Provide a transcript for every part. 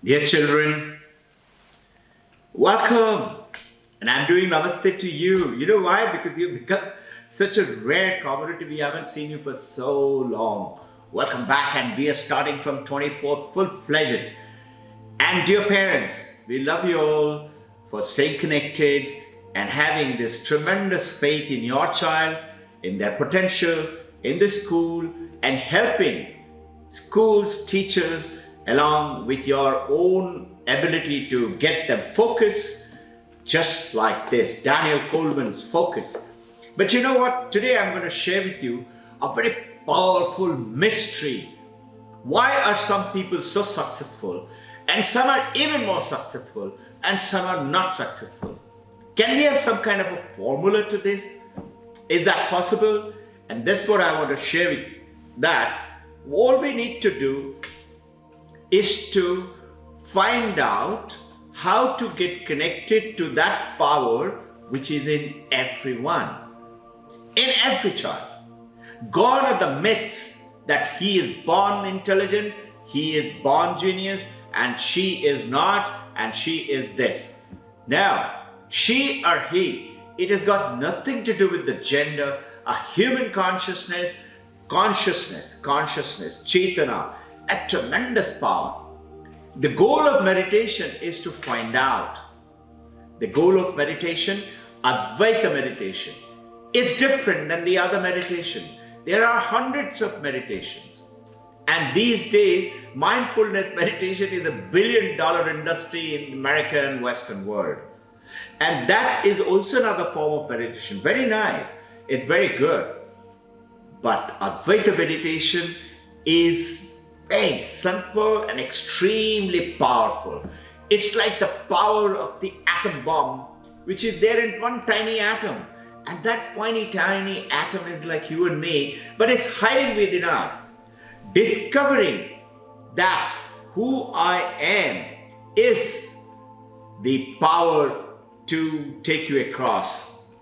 Dear children, welcome. And I'm doing namaste to you. You know why? Because you've become such a rare commodity. We haven't seen you for so long. Welcome back, and we are starting from 24th full-fledged. And dear parents, we love you all for staying connected and having this tremendous faith in your child, in their potential, in the school, and helping schools, teachers, along with your own ability to get them focused, just like this, Daniel Coleman's focus. But you know what? Today I'm going to share with you a very powerful mystery. Why are some people so successful and some are even more successful and some are not successful? Can we have some kind of a formula to this? Is that possible? And that's what I want to share with you. That all we need to do is to find out how to get connected to that power which is in everyone, in every child. Gone are the myths that he is born intelligent, he is born genius, and she is not, and she is this. Now, she or he, it has got nothing to do with the gender. A human consciousness, Chaitana, a tremendous power. The goal of meditation is to find out. The goal of meditation, Advaita meditation, is different than the other meditation. There are hundreds of meditations. And these days, mindfulness meditation is a billion-dollar industry in America and Western world. And that is also another form of meditation. Very nice. It's very good. But Advaita meditation is very simple and extremely powerful. It's like the power of the atom bomb, which is there in one tiny atom. And that tiny atom is like you and me, but it's hiding within us. Discovering that who I am is the power to take you across.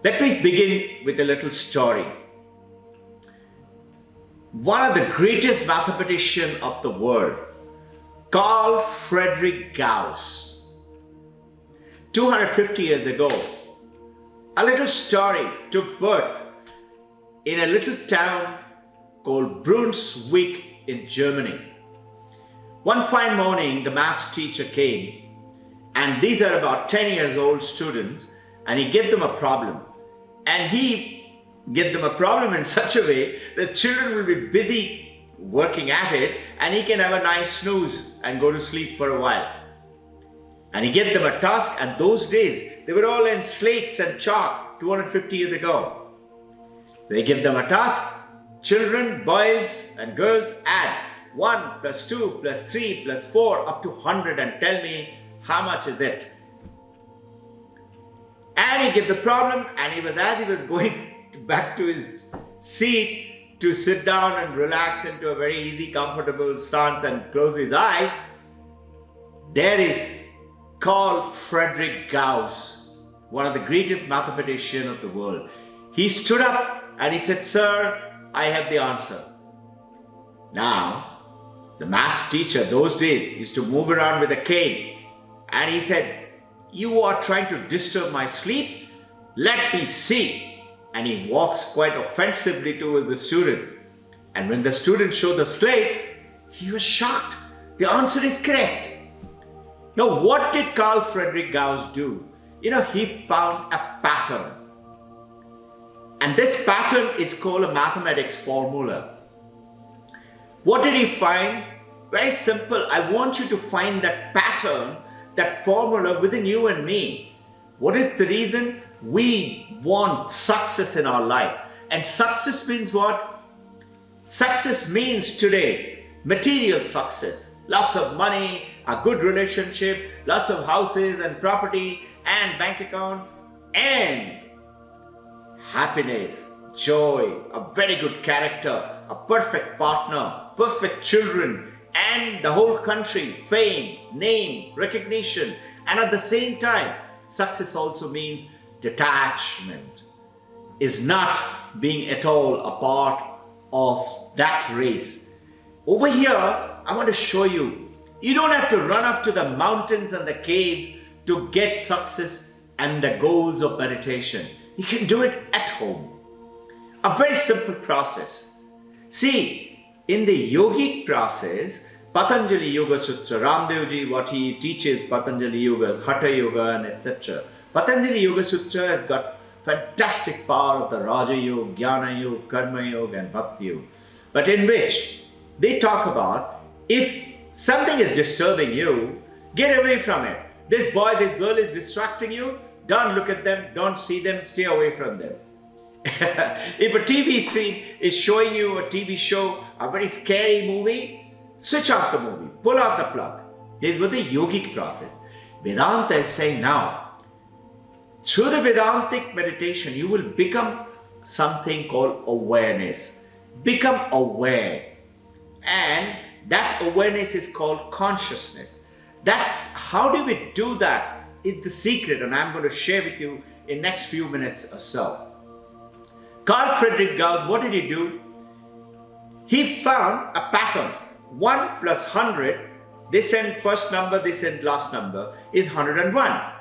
Let me begin with a little story. One of the greatest mathematicians of the world, Carl Friedrich Gauss, 250 years ago, a little story took birth in a little town called Brunswick in Germany. One fine morning, the maths teacher came, and these are about 10 years old students, and he gave them a problem. And he gave them a problem in such a way that children will be busy working at it, and he can have a nice snooze and go to sleep for a while. And he gave them a task, and those days, they were all in slates and chalk 250 years ago. They give them a task. Children, boys and girls, add 1 plus 2 plus 3 plus 4 up to 100 and tell me how much is it. And he gave the problem, and as he was going back to his seat to sit down and relax into a very easy, comfortable stance and close his eyes, there is Carl Friedrich Gauss, one of the greatest mathematicians of the world. He stood up and he said, "Sir, I have the answer." Now, the maths teacher those days used to move around with a cane, and he said, "You are trying to disturb my sleep? Let me see." And he walks quite offensively towards the student. And when the student showed the slate, he was shocked. The answer is correct. Now, what did Carl Friedrich Gauss do? He found a pattern. And this pattern is called a mathematics formula. What did he find? Very simple. I want you to find that pattern, that formula within you and me. What is the reason? We want success in our life. And success means what? Success means today material success. Lots of money, a good relationship, lots of houses and property and bank account, and happiness, joy, a very good character, a perfect partner, perfect children, and the whole country, fame, name, recognition. And at the same time, success also means detachment, is not being at all a part of that race. Over here, I want to show you You don't have to run up to the mountains and the caves to get success and the goals of meditation. You can do it at home. A very simple process. See, in the yogic process, Patanjali Yoga Sutra, Ramdevji, what he teaches, Patanjali Yoga, Hatha Yoga, and etc. Patanjali Yoga Sutra has got fantastic power of the Raja Yoga, Jnana Yoga, Karma Yoga, and Bhakti Yoga. But in which they talk about, if something is disturbing you, get away from it. This boy, this girl is distracting you, don't look at them, don't see them, stay away from them. If a TV scene is showing you a TV show, a very scary movie, switch off the movie, pull out the plug. This was the yogic process. Vedanta is saying now, through the Vedantic meditation, you will become something called awareness. Become aware. And that awareness is called consciousness. How do we do that is the secret, and I'm going to share with you in next few minutes or so. Carl Friedrich Gauss, what did he do? He found a pattern. 1 plus 100, this end first number, this end last number, is 101.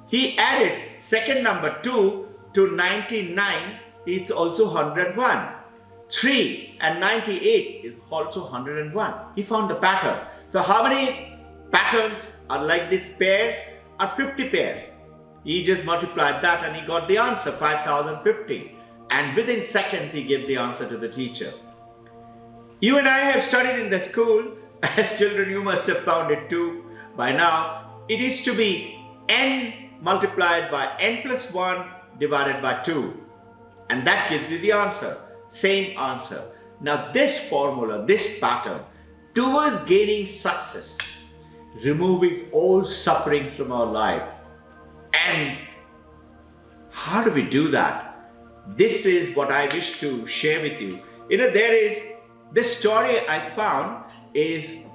He added second number 2 to 99, it's also 101. 3 and 98 is also 101. He found the pattern. So how many patterns are like these pairs? Are 50 pairs. He just multiplied that and he got the answer, 5050. And within seconds he gave the answer to the teacher. You and I have studied in the school, as children you must have found it too by now. It is to be n multiplied by n plus 1 divided by 2. And that gives you the answer. Same answer. Now this formula, this pattern, towards gaining success, removing all suffering from our life. And how do we do that? This is what I wish to share with you. There is this story I found is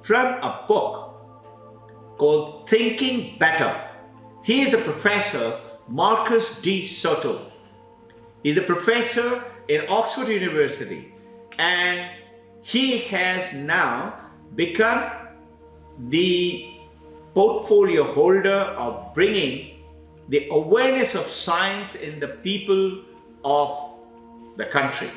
from a book called Thinking Better. He is a professor, Marcus D. Soto. He's a professor in Oxford University, and he has now become the portfolio holder of bringing the awareness of science in the people of the country.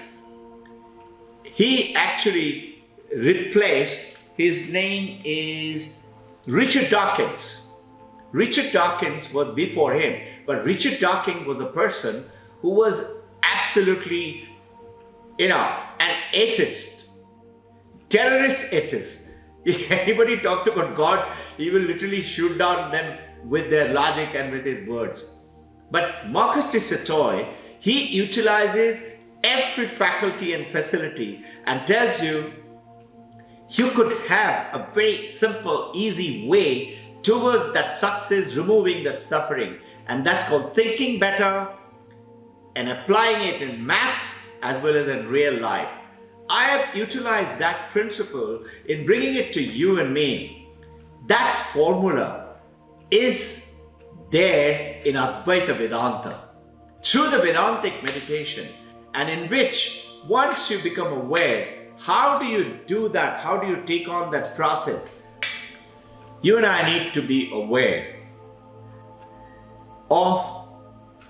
He actually replaced, his name is Richard Dawkins. Richard Dawkins was before him, but Richard Dawkins was a person who was absolutely, an atheist, terrorist atheist. If anybody talks about God, he will literally shoot down them with their logic and with his words. But Marcus de Soto, he utilizes every faculty and facility and tells you, you could have a very simple, easy way towards that success, removing the suffering. And that's called thinking better and applying it in maths as well as in real life. I have utilized that principle in bringing it to you and me. That formula is there in Advaita Vedanta. Through the Vedantic meditation, and in which once you become aware, how do you do that? How do you take on that process? You and I need to be aware of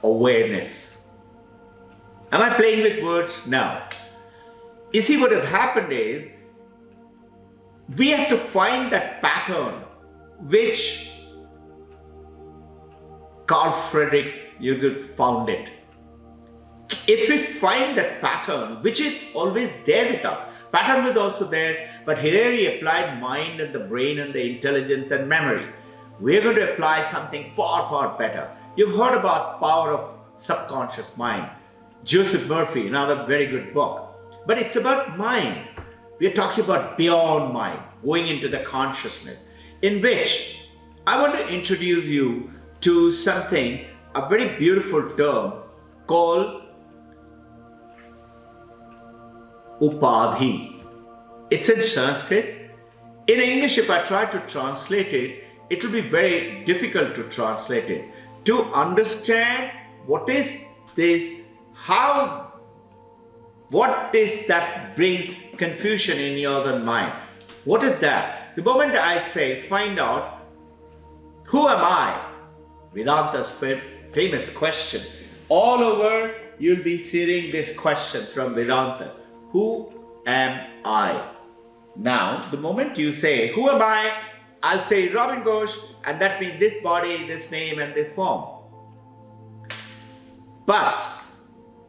awareness. Am I playing with words now? You see, what has happened is, we have to find that pattern which Carl Friedrich found it. If we find that pattern, which is always there with us, pattern was also there, but here he applied mind and the brain and the intelligence and memory. We're going to apply something far, far better. You've heard about power of subconscious mind. Joseph Murphy, another very good book. But it's about mind. We're talking about beyond mind, going into the consciousness, in which I want to introduce you to something, a very beautiful term called Upadhi. It's in Sanskrit. In English, if I try to translate it, it will be very difficult to translate it. To understand what is this, what is that brings confusion in your mind? What is that? the moment I say, find out, who am I? Vedanta's famous question. All over, you'll be hearing this question from Vedanta. Who am I? Now, the moment you say, who am I? I'll say Robbin Ghosh, and that means this body, this name, and this form. But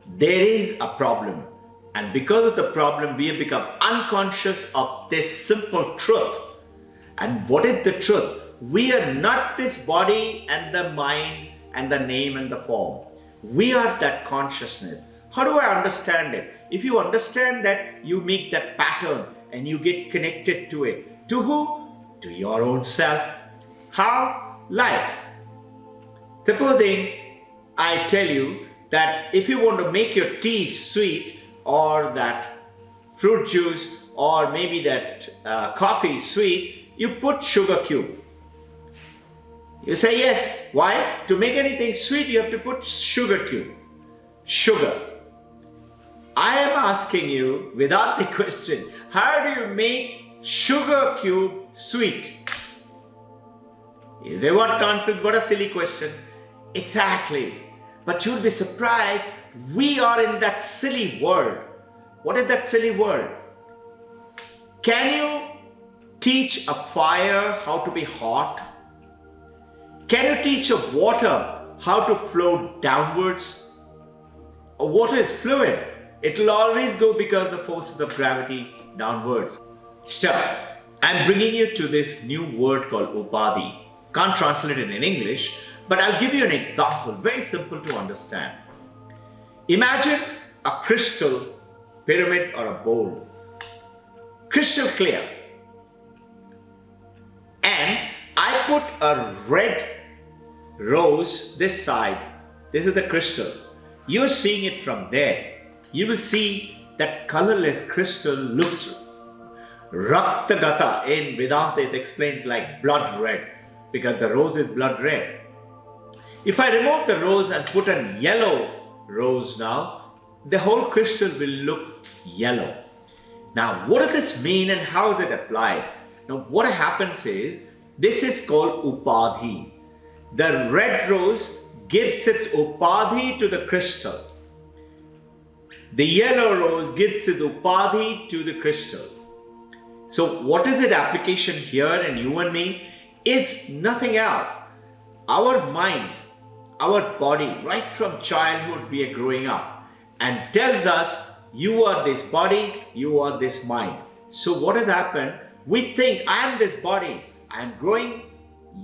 there is a problem. And because of the problem, we have become unconscious of this simple truth. And what is the truth? We are not this body and the mind and the name and the form. We are that consciousness. How do I understand it? If you understand that, you make that pattern and you get connected to it. To who? To your own self. How? Like, supposing I tell you that if you want to make your tea sweet, or that fruit juice, or maybe that coffee sweet, you put sugar cube. You say yes. Why? To make anything sweet, you have to put sugar cube. Sugar. I am asking you, without the question, how do you make sugar cube sweet? You say, what nonsense, what a silly question. Exactly. But you'll be surprised, we are in that silly world. What is that silly world? Can you teach a fire how to be hot? Can you teach a water how to flow downwards? A water is fluid. It will always go because of the forces of gravity downwards. So, I'm bringing you to this new word called upadhi. Can't translate it in English, but I'll give you an example, very simple to understand. Imagine a crystal pyramid or a bowl. Crystal clear. And I put a red rose this side. This is the crystal. You're seeing it from there. You will see that colorless crystal looks Raktagata. In Vedanta it explains like blood red, because the rose is blood red. If I remove the rose and put a yellow rose now, the whole crystal will look yellow. Now, what does this mean and how is it applied? Now, what happens is, this is called upadhi. The red rose gives its upadhi to the crystal. The yellow rose gives its upadhi to the crystal. So, what is its application here in you and me? Is nothing else. Our mind, our body, right from childhood we are growing up, and tells us, you are this body, you are this mind. So what has happened? We think, I am this body. I am growing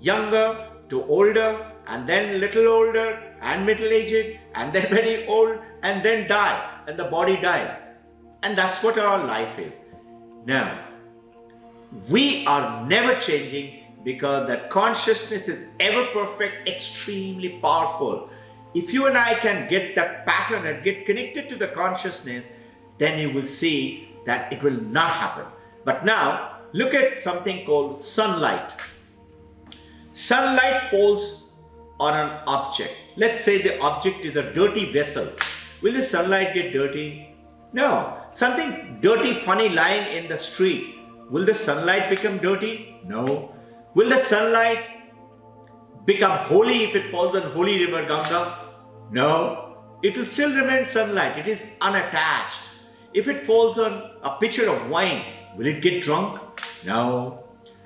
younger to older, and then little older, and middle-aged, and then very old, and then die, and the body dies. And that's what our life is. Now, we are never changing, because that consciousness is ever perfect, extremely powerful. If you and I can get that pattern and get connected to the consciousness, then you will see that it will not happen. But now, look at something called sunlight. Sunlight falls on an object. Let's say the object is a dirty vessel. Will the sunlight get dirty? No. Something dirty, funny lying in the street. Will the sunlight become dirty? No. Will the sunlight become holy if it falls on holy river Ganga? No. It will still remain sunlight. It is unattached. If it falls on a pitcher of wine, will it get drunk? No.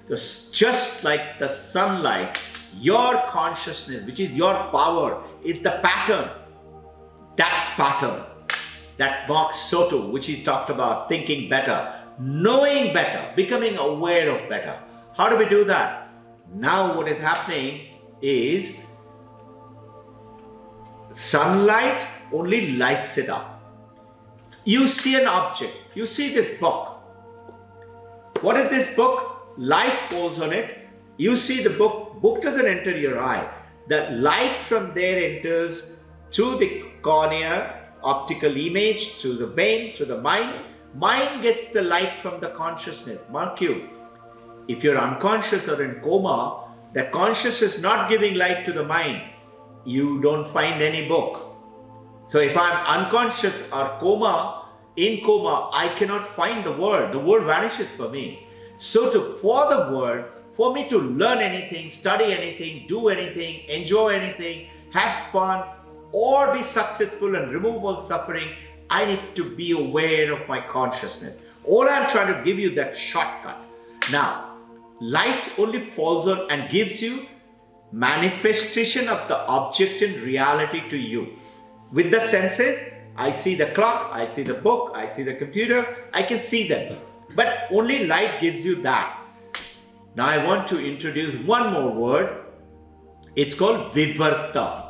Just like the sunlight, your consciousness, which is your power, is the pattern. That pattern, that marks Soto, which is talked about, thinking better, knowing better, becoming aware of better. How do we do that? Now what is happening is, sunlight only lights it up. You see an object, you see this book. What is this book? Light falls on it. You see the book. Book doesn't enter your eye. The light from there enters to the cornea, optical image, to the brain, to the mind. Mind gets the light from the consciousness. Mark you, if you're unconscious or in coma, the consciousness is not giving light to the mind. You don't find any book. So if I'm unconscious or in coma, I cannot find the world. The world vanishes for me. For the world, for me to learn anything, study anything, do anything, enjoy anything, have fun, or be successful and remove all suffering, I need to be aware of my consciousness. All I'm trying to give you that shortcut. Now, light only falls on and gives you manifestation of the object in reality to you. With the senses, I see the clock, I see the book, I see the computer, I can see them. But only light gives you that. Now I want to introduce one more word. It's called Vivarta.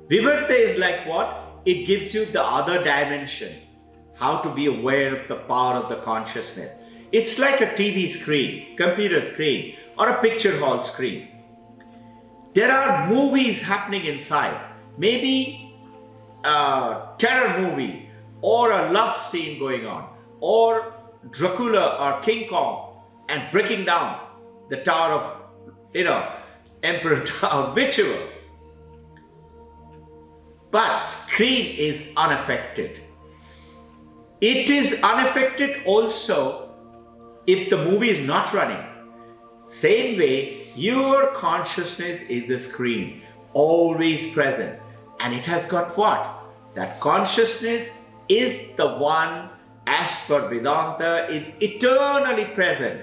Vivarta is like what? It gives you the other dimension. How to be aware of the power of the consciousness. It's like a TV screen, computer screen, or a picture hall screen. There are movies happening inside. Maybe a terror movie, or a love scene going on, or Dracula or King Kong and breaking down the tower of, Emperor Tower, whichever. But screen is unaffected. It is unaffected also if the movie is not running. Same way, your consciousness is the screen, always present. And it has got what? That consciousness is the one, as per Vedanta, is eternally present.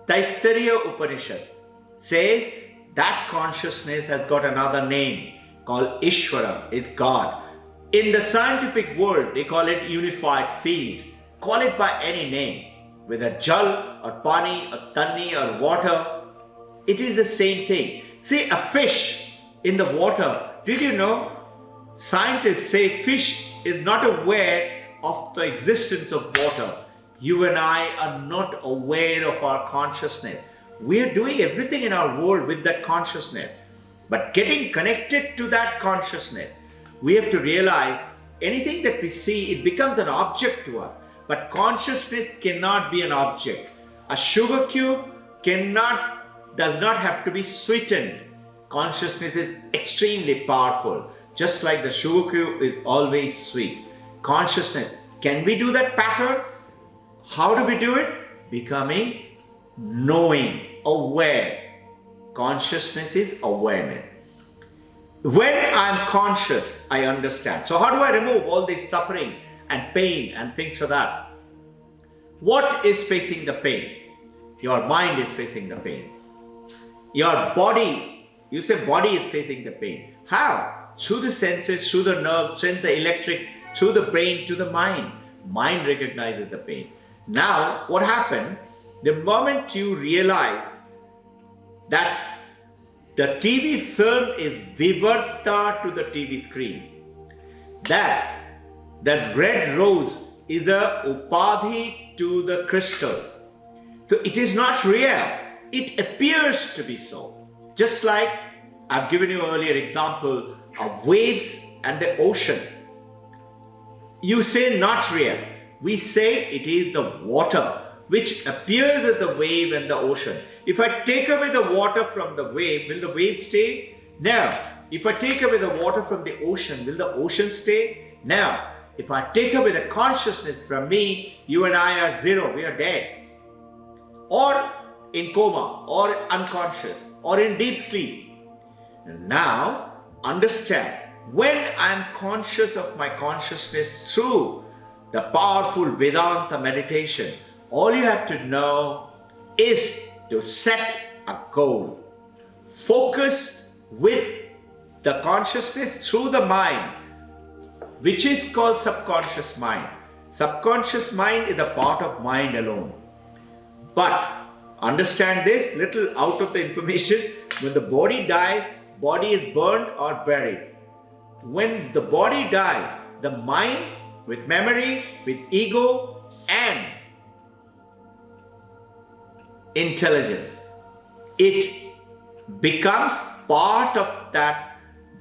Taittiriya Upanishad says that consciousness has got another name called Ishvara, is God. In the scientific world, they call it unified field. Call it by any name, whether Jal or Pani or Tanni or water, it is the same thing. See, a fish in the water, did you know? Scientists say fish is not aware of the existence of water. You and I are not aware of our consciousness. We are doing everything in our world with that consciousness. But getting connected to that consciousness, we have to realize anything that we see, it becomes an object to us. But consciousness cannot be an object. A sugar cube does not have to be sweetened. Consciousness is extremely powerful. Just like the sugar cube is always sweet. Consciousness, can we do that pattern? How do we do it? Becoming knowing, aware. Consciousness is awareness. When I'm conscious, I understand. So how do I remove all this suffering and pain and things like that? What is facing the pain? Your mind is facing the pain. Your body, you say body is facing the pain. How? Through the senses, through the nerves, through the electric, through the brain to the mind. Mind recognizes the pain. Now, what happened? The moment you realize that the TV film is vivarta to the TV screen, that the red rose is a upadhi to the crystal. So it is not real. It appears to be so. Just like I've given you earlier example of waves and the ocean. You say not real. We say it is the water which appears as the wave and the ocean. If I take away the water from the wave, will the wave stay? No. If I take away the water from the ocean, will the ocean stay? No. If I take away the consciousness from me, you and I are zero, we are dead. Or in coma, or unconscious, or in deep sleep. Now, understand, when I am conscious of my consciousness through the powerful Vedanta meditation, all you have to know is to set a goal. Focus with the consciousness through the mind, which is called subconscious mind. Subconscious mind is a part of mind alone. But understand this little out of the information, when the body dies, body is burned or buried. When the body dies, the mind with memory, with ego and intelligence, it becomes part of that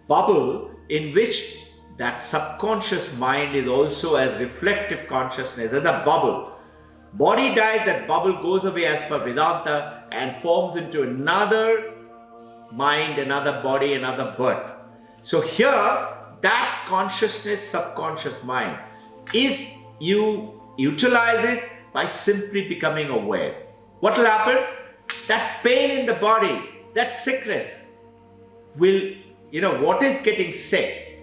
bubble in which that subconscious mind is also as reflective consciousness as a bubble. Body dies, that bubble goes away as per Vedanta and forms into another mind, another body, another birth. So here, that consciousness, subconscious mind, if you utilize it by simply becoming aware. what will happen? That pain in the body, that sickness will, what is getting sick?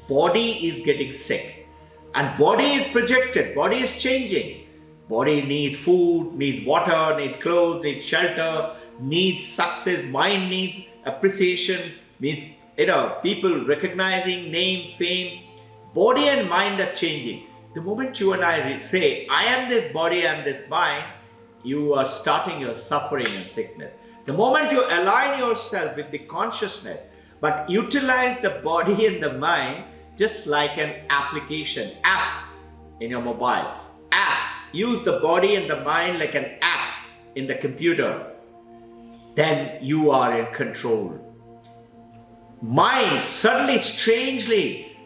Body is getting sick. And body is projected, body is changing. Body needs food, needs water, needs clothes, needs shelter, needs success, mind needs appreciation, means, people recognizing name, fame. Body and mind are changing. The moment you and I say, I am this body, I am this mind, you are starting your suffering and sickness. The moment you align yourself with the consciousness, but utilize the body and the mind just like an application, app in your mobile. App. Use the body and the mind like an app in the computer. Then you are in control. Mind suddenly, strangely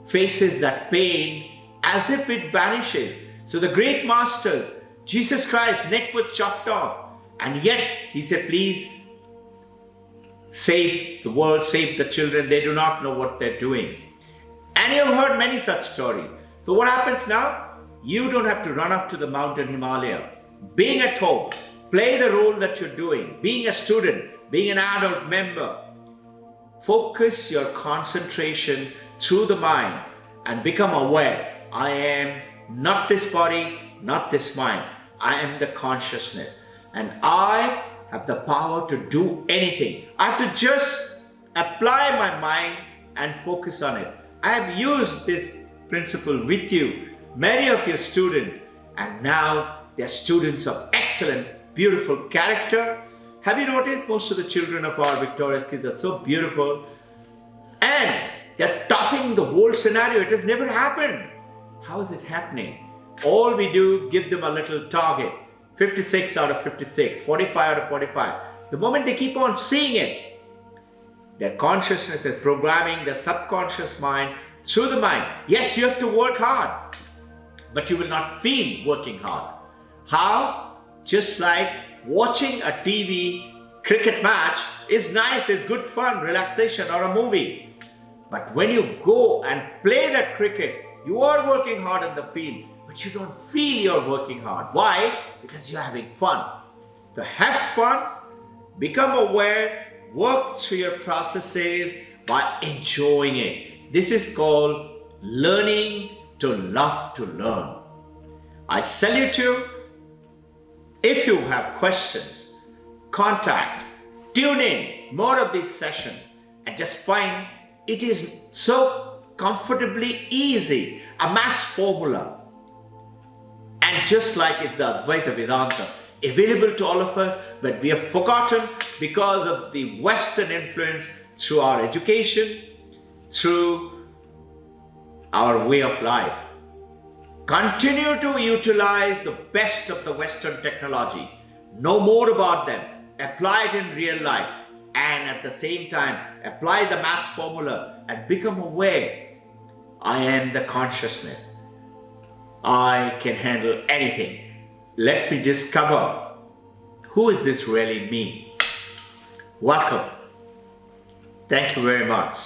faces that pain as if it vanishes. So the great masters, Jesus Christ, neck was chopped off, and yet he said, please save the world, save the children. They do not know what they're doing. And you have heard many such stories. So what happens now? You don't have to run up to the mountain Himalaya. Being at home, play the role that you're doing. Being a student, being an adult member. Focus your concentration through the mind and become aware. I am not this body, not this mind. I am the consciousness. And I have the power to do anything. I have to just apply my mind and focus on it. I have used this principle with you, many of your students, and now they're students of excellent, beautiful character. Have you noticed most of the children of our Victoria's kids are so beautiful, and they're topping the whole scenario. It has never happened. How is it happening? All we do, give them a little target, 56 out of 56, 45 out of 45. The moment they keep on seeing it, their consciousness is programming the subconscious mind through the mind. Yes, you have to work hard, but you will not feel working hard. How? Just like watching a TV cricket match is nice, it's good fun, relaxation, or a movie. But when you go and play that cricket, you are working hard in the field, but you don't feel you're working hard. Why? Because you're having fun. To have fun, become aware, work through your processes by enjoying it. This is called learning to love to learn. I salute you. If you have questions, contact, tune in more of these sessions, and just find it is so comfortably easy, a maths formula. And just like it's the Advaita Vedanta, available to all of us, but we have forgotten because of the Western influence through our education, through our way of life. Continue to utilize the best of the Western technology. Know more about them. Apply it in real life. And at the same time, apply the maths formula and become aware. I am the consciousness. I can handle anything. Let me discover, who is this really me? Welcome. Thank you very much.